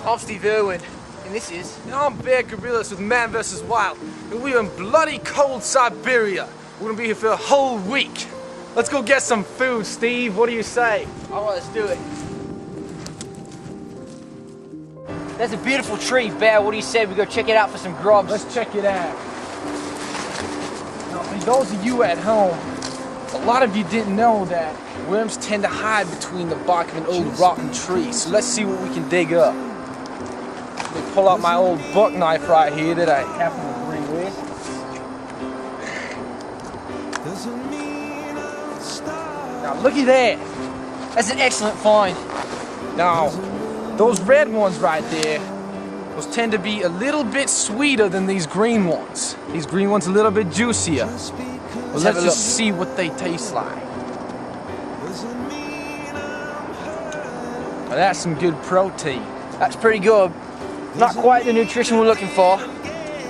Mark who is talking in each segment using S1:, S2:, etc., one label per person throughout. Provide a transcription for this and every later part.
S1: I'm Steve Irwin, and this is...
S2: And I'm Bear Gorillas with Man vs. Wild, and we're in bloody cold Siberia. We're gonna be here for a whole week. Let's go get some food, Steve. What do you say?
S1: Alright, let's do it. That's a beautiful tree, Bear. What do you say we go check it out for some grubs?
S2: Let's check it out. Now, for those of you at home, a lot of you didn't know that worms tend to hide between the bark of an old rotten tree. So let's see what we can dig up. Let me pull out my old buck knife right here that I happen to bring with. Now look at that.
S1: That's an excellent find.
S2: Now, those red ones right there, those tend to be a little bit sweeter than these green ones. These green ones a little bit juicier. Well, let's just see what they taste like. Now, that's some good protein.
S1: That's pretty good. Not quite the nutrition we're looking for.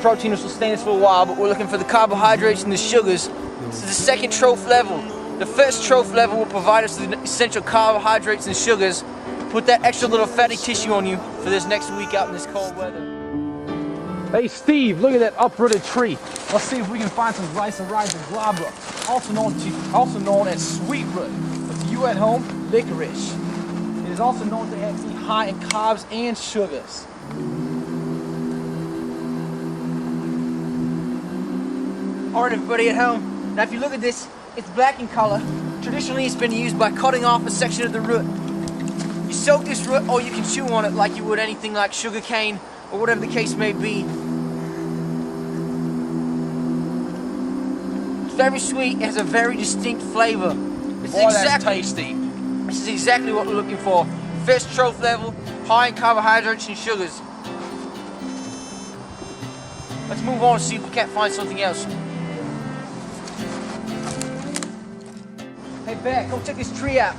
S1: Protein will sustain us for a while, but we're looking for the carbohydrates and the sugars. This is the second troph level. The first troph level will provide us with the essential carbohydrates and sugars. Put that extra little fatty tissue on you for this next week out in this cold weather.
S2: Hey Steve, look at that uprooted tree. Let's see if we can find some glabra, also known as sweet root. But to you at home, licorice. It is also known to be high in carbs and sugars.
S1: Alright everybody at home, now if you look at this, it's black in color. Traditionally it's been used by cutting off a section of the root. You soak this root or you can chew on it like you would anything like sugar cane or whatever the case may be. It's very sweet, it has a very distinct flavor.
S2: That's tasty.
S1: This is exactly what we're looking for. First troph level, high in carbohydrates and sugars. Let's move on and see if we can't find something else. Hey Bear, come check this tree out.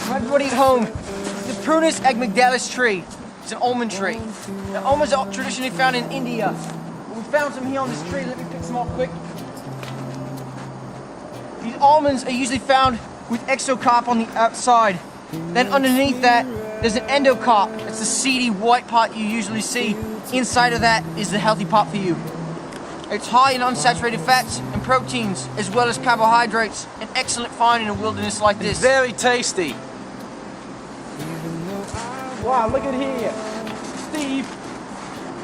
S1: For everybody at home, the Prunus agmigdalis tree. It's an almond tree. Now almonds are traditionally found in India. But we found some here on this tree. Let me pick some off quick. These almonds are usually found with exocarp on the outside. Then underneath that, there's an endocarp. It's the seedy white part you usually see. Inside of that is the healthy part for you. It's high in unsaturated fats and proteins, as well as carbohydrates. An excellent find in a wilderness like this.
S2: It's very tasty. Wow, look at here. Steve,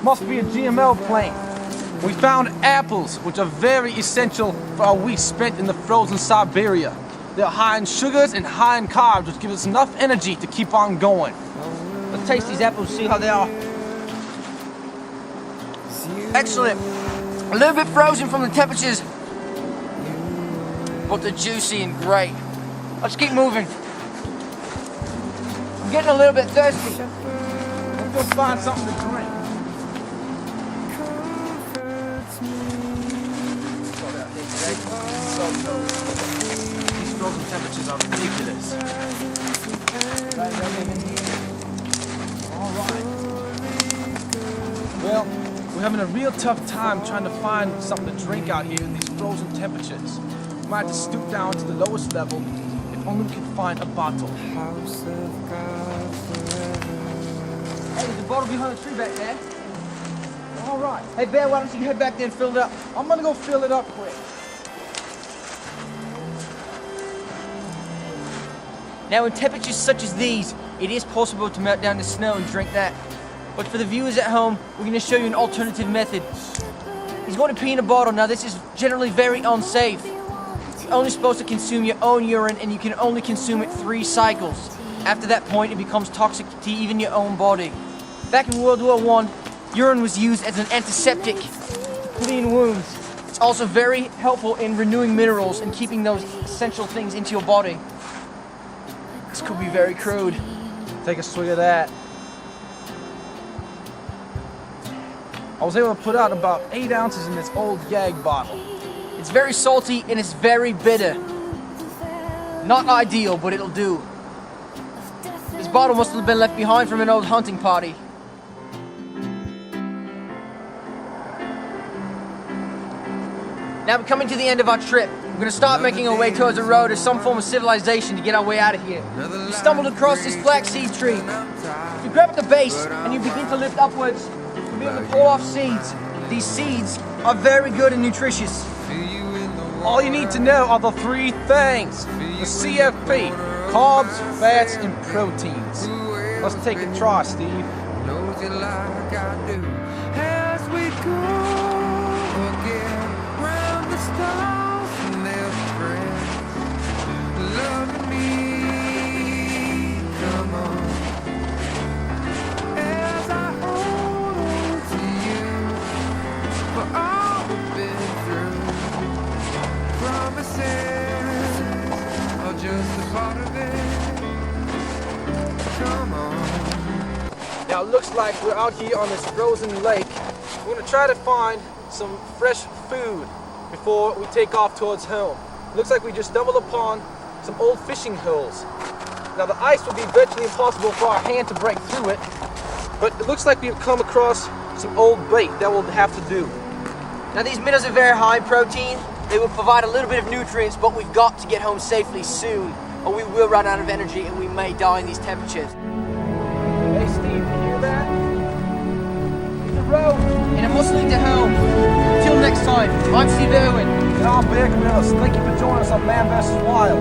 S2: must be a GMO plant. We found apples, which are very essential for our week spent in the frozen Siberia. They're high in sugars and high in carbs, which give us enough energy to keep on going.
S1: Let's taste these apples, see how they are. Excellent. A little bit frozen from the temperatures, but they're juicy and great. Let's keep moving. I'm getting a little bit thirsty.
S2: Let's go find something to drink. These frozen temperatures are ridiculous. Alright. Well, we're having a real tough time trying to find something to drink out here in these frozen temperatures. We might have to stoop down to the lowest level if only we can find a bottle.
S1: Hey, there's a bottle behind the tree back there.
S2: Alright.
S1: Hey Bear, why don't you head back there and fill it up?
S2: I'm gonna go fill it up quick.
S1: Now in temperatures such as these, it is possible to melt down the snow and drink that. But for the viewers at home, we're going to show you an alternative method. He's going to pee in a bottle. Now this is generally very unsafe. You're only supposed to consume your own urine and you can only consume it 3 cycles. After that point, it becomes toxic to even your own body. Back in World War I, urine was used as an antiseptic to clean wounds. It's also very helpful in renewing minerals and keeping those essential things into your body. This could be very crude.
S2: Take a swig of that. I was able to put out about 8 ounces in this old Yag bottle.
S1: It's very salty and it's very bitter. Not ideal, but it'll do. This bottle must have been left behind from an old hunting party. Now we're coming to the end of our trip. We're gonna start making our way towards a road or some form of civilization to get our way out of here. We stumbled across this flaxseed tree. If you grab at the base and you begin to lift upwards, you'll be able to pull off seeds. These seeds are very good and nutritious.
S2: All you need to know are the three things. The CFP, carbs, fats, and proteins. Let's take a try, Steve.
S3: Knows you like I do. As we go again round the stars and their friends, loving me, come on. As I hold on to you for all we've been through, promises are just a part of it. Come on.
S2: Now it looks like we're out here on this frozen lake. We're gonna try to find some fresh food before we take off towards home. Looks like we just stumbled upon some old fishing holes. Now the ice will be virtually impossible for our hand to break through it, but it looks like we've come across some old bait that will have to do.
S1: Now these minnows are very high in protein. They will provide a little bit of nutrients, but we've got to get home safely soon, or we will run out of energy and we may die in these temperatures.
S2: Hey Steve, you hear that?
S1: It's a road, and it must lead to home. Until next time, I'm Steve Irwin.
S2: And I'm Bear Gorillas. Thank you for joining us on Man vs. Wild.